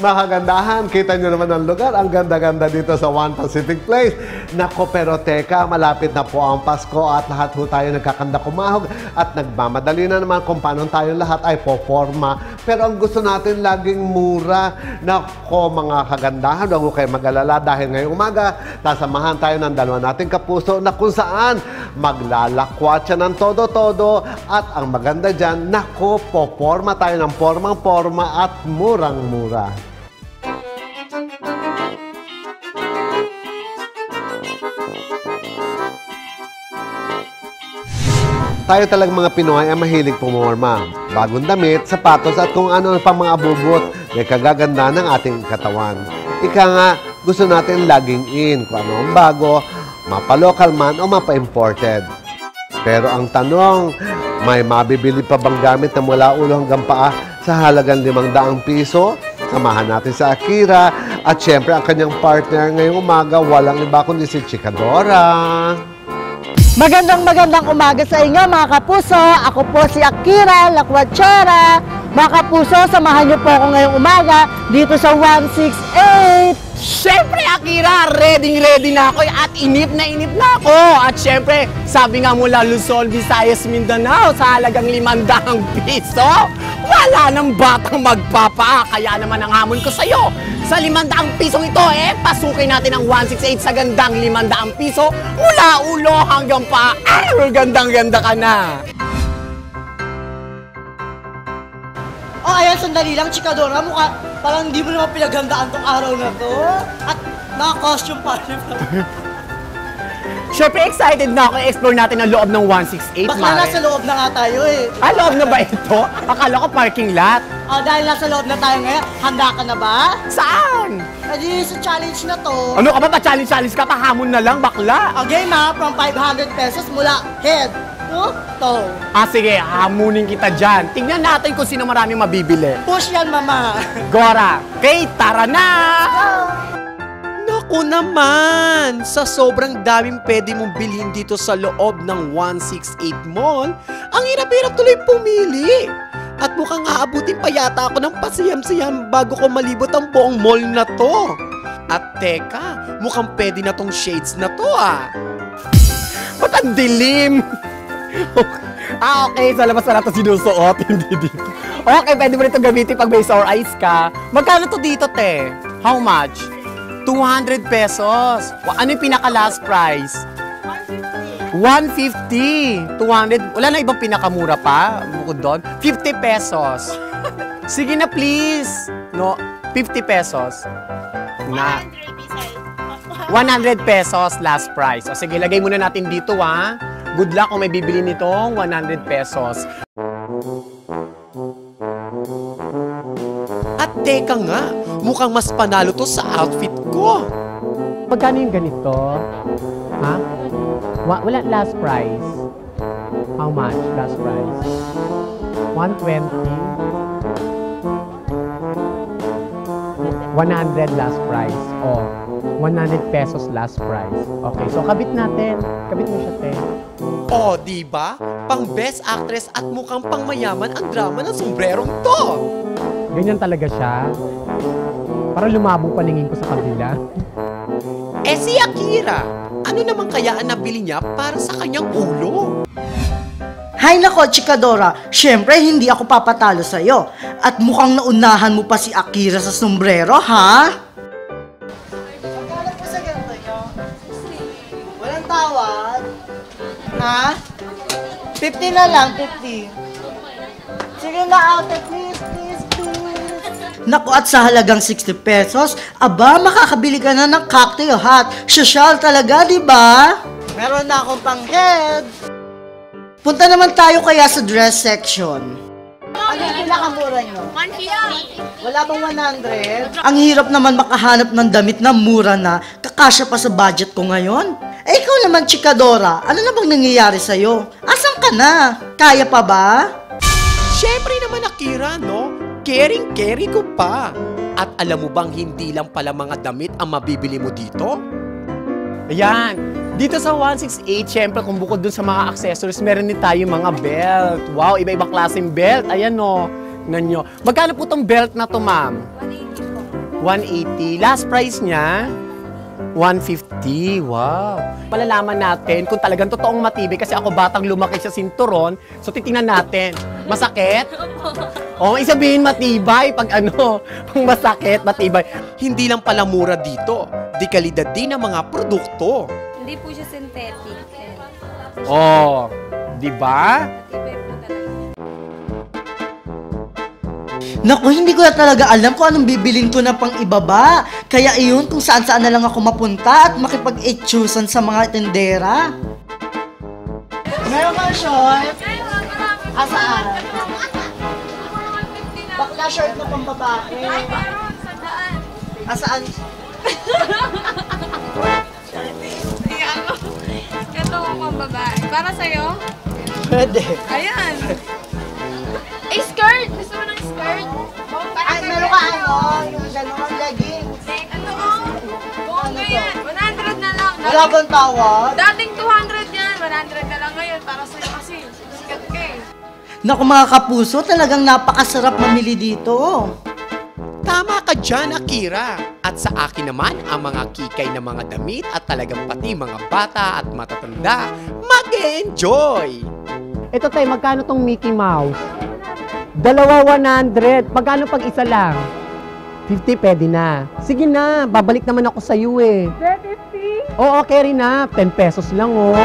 Makagandahan, kita nyo naman ang lugar. Ang ganda-ganda dito sa One Pacific Place. Nako, pero teka, malapit na po ang Pasko at lahat po tayo nagkakanda kumahog at nagmamadali na naman kung paano tayo lahat ay poporma. Pero ang gusto natin laging mura. Nako, mga kagandahan, huwag kayo mag-alala dahil ngayong umaga, sasamahan tayo ng dalawa nating kapuso na kung saan maglalakwat siya ng todo-todo at ang maganda dyan, nako, poporma tayo ng formang-forma at murang-mura. Tayo talagang mga Pinoy ay mahilig pumorma. Bagong damit, sapatos at kung ano pang mga abubot na kagaganda ng ating katawan. Ika nga, gusto natin laging in kung ano ang bago, mapa-local man o mapa-imported. Pero ang tanong, may mabibili pa bang gamit na mula ulo hanggang paa sa halagang 500 piso? Samahan natin sa Akira at syempre ang kanyang partner ngayong umaga, walang iba kundi si Chikadora. Magandang umaga sa inyo mga kapuso. Ako po si Akira Lakwachera. Mga kapuso, samahan niyo po ako ngayong umaga dito sa 168. Siyempre, Akira, ready na ako at inip na ako. At siyempre, sabi nga mula Luzon, Visayas, Mindanao, sa halagang 500 piso, wala nang batang magpapa. Kaya naman ang hamon ko sa'yo, sa 500 pisong ito, pasukin natin ang 168 sa gandang 500 piso mula ulo hanggang pa. Gandang-ganda ka na. Oh, ayan, sandali lang, Chikadora. Mukha parang hindi mo naman pinaghandaan tong araw na to. At naka-costume pa rin. Siyempre, excited na ako i-explore natin ang loob ng 168, Baka Mare. nasa loob na nga tayo eh. Ah, loob na ba ito? Akala ko parking lot. Dahil nasa loob na tayo ngayon, handa ka na ba? Saan? Adi, sa challenge na to. Ano ka ba? Pa-challenge ka? Pahamon na lang, bakla. Game ha, from 500 pesos mula head to toe. Ah, sige, hamunin kita dyan. Tingnan natin kung sino marami mabibili. Push yan, mama. Gora, okay, tara na! Naku naman! Sa sobrang daming pwede mong bilhin dito sa loob ng 168 Mall, ang hirap-hirap tuloy pumili. At mukhang aabutin pa yata ako ng pasiyam-siyam bago ko malibot ang buong mall na to. At teka, mukhang pwede na tong shades na to ah. Ba't ang dilim? Okay, sa labas na natin sinusuot, hindi dito. Okay, pwede mo rin ito gamitin pag may sore eyes ka. Magkano to dito, te? How much? 200 pesos. Ano yung pinaka-last price? 150. 200. Wala na ibang pinakamura pa? Bukod doon? 50 pesos. Sige na, please. No, 50 pesos. Na. 100 pesos last price. O sige, lagay muna natin dito, ha. Good luck kung may bibili nitong 100 pesos. At teka nga, mukhang mas panalo to sa outfit ko. Magkano yung ganito? Ha? Wala last price. How much last price? 120. 100 last price. Oh, 100 pesos last price. Okay, so kabit natin. Kabit mo siya, te. Oh, di ba? Pang best actress at mukhang pang mayaman ang drama ng sombrerong to. Ganyan talaga siya. Para lumabo paningin ko sa kabila. Eh si Akira, ano naman kaya ang nabili niya para sa kanyang ulo? Hay nako, Chikadora. Siyempre, hindi ako papatalo sa'yo. At mukhang naunahan mo pa si Akira sa sombrero, ha? Magkano po sa ganito nyo? Walang tawad? Ha? 50 na lang, 50. Sige na, ate, please. Naku, at sa halagang 60 pesos, aba, makakabili ka na ng cocktail hot. Social talaga, di ba? Meron na akong pang-head. Punta naman tayo kaya sa dress section. Ano yung pinakamura nyo? 150. Wala bang 100? Ang hirap naman makahanap ng damit na mura na kakasya pa sa budget ko ngayon. Eh, ikaw naman, Chikadora, ano na bang nangyayari sa'yo? Asan ka na? Kaya pa ba? Siyempre naman Akira, no? Caring-carry ko pa. At alam mo bang hindi lang pala mga damit ang mabibili mo dito? Ayan. Dito sa 168, syempre kung bukod dun sa mga accessories, meron din tayo mga belt. Wow, iba-ibang klaseng belt. Ayan o. Nanyo. Magkano po tong belt na to, ma'am? 180 po. 180. Last price niya, 150. Wow. Malalaman natin kung talagang totoong matibay kasi ako batang lumaki sa sinturon. So titingnan natin. Masakit? Oo, isabihin matibay pag ano, pag masakit, matibay. Hindi lang pala mura dito, di kalidad din ang mga produkto. Hindi po siya synthetic. Oh, di ba? Matibay po talaga. Naku, hindi ko na talaga alam kung anong bibiling ko na pang ibaba. Kaya iyon kung saan-saan na lang ako mapunta at makipag-etsyusan sa mga tendera. Meron kang short? Asaan? Bakla short na pang babae. Asaan? Ito ang babae. Para sa'yo? Pwede. Ayan. Skirt! Gusto mo ng skirt? Ay, meron ka ano? Yung gano'n, leggings. Ito ang bongga yan. 100 na lang. Wala bang tawad? Dating 200 yan. 100 na lang ngayon. Para sa'yo kasi. Sikat ka eh. Naku mga kapuso, talagang napakasarap mamili dito. Tama ka dyan, Akira. At sa akin naman, ang mga kikay na mga damit at talagang pati mga bata at matatanda, mag-enjoy! Ito tayo, magkano tong Mickey Mouse? Dalawa 100. Magkano pag isa lang? 50, pwede na. Sige na, babalik naman ako sa iyo eh. 50? Oo, carry na. 10 pesos lang oh.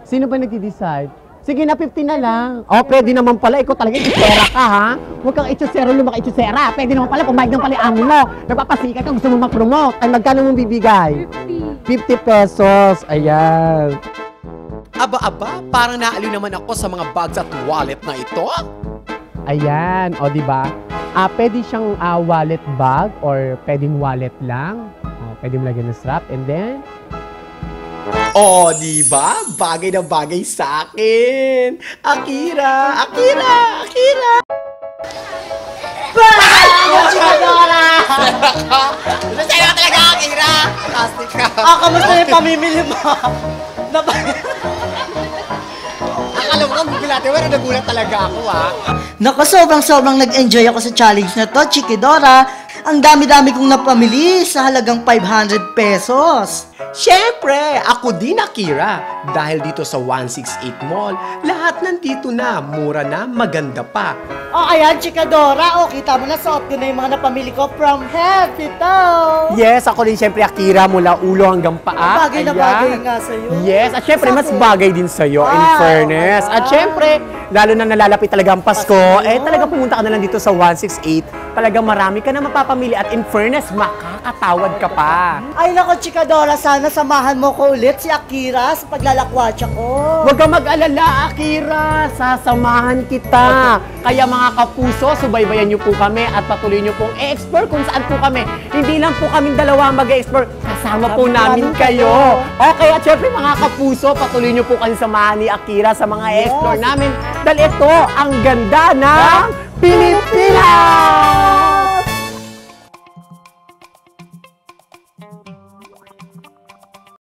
Sino ba nag-decide? Sige na, 50 na lang. Oh, pwede naman pala. Ikaw talaga itsura ka, ha? Huwag kang itsusero, lumaki itsusera. Pwede naman pala, pumayag ng pala yung amo mo. Nagpapasikat ka, gusto mo mag-promote. Ay, magkano mong bibigay? 50 pesos. Ayan. Aba-aba, parang naaliw naman ako sa mga bags at wallet na ito. Ayan, o di ba? Pwede siyang wallet bag or pwedeng wallet lang. Pwede mo lagyan ng strap and then Oh, di ba? Bagay na bagay sa akin. Akira, Akira, Akira. Chikadora! Sa'yo talaga, Akira. Plastic ka. Kamusta yung pamimili mo? Akala mo kang gugulatin, pero nagulat talaga ako, ha? Naku, sobrang nag-enjoy ako sa challenge na to, Chikidora. Ang dami-dami kong napamili sa halagang 500 pesos. Siyempre, ako din, Akira. Dahil dito sa 168 Mall, lahat nandito na, mura na, maganda pa. Ayan, Chikadora. Kita mo na, suot ko na yung mga napamili ko from head to toe. yes, ako din siyempre Akira mula ulo hanggang paa. Bagay na Ayan. bagay nga sa'yo. Yes, at syempre mas Sakto. bagay din sa'yo in Ah, fairness. oh my At God. syempre, lalo na nalalapit talaga ang Pasko, Pasko. talaga pumunta ka na lang dito sa 168. Talagang marami ka na mapapamili at in fairness, makakatawad ka pa. Ay nako, Chikadora, sana samahan mo ko ulit si Akira sa paglalakwatsa ko. Huwag kang mag-alala, Akira. Sasamahan kita. Kaya mga kapuso, subaybayan niyo po kami at patuloy niyo pong i-explore kung saan po kami. Hindi lang po kaming dalawa mag-explore. Kasama po namin kayo. Okay, at syempre mga kapuso, patuloy niyo po kami samahan ni Akira sa mga explore namin. Dahil ito, ang ganda ng Pilipinas!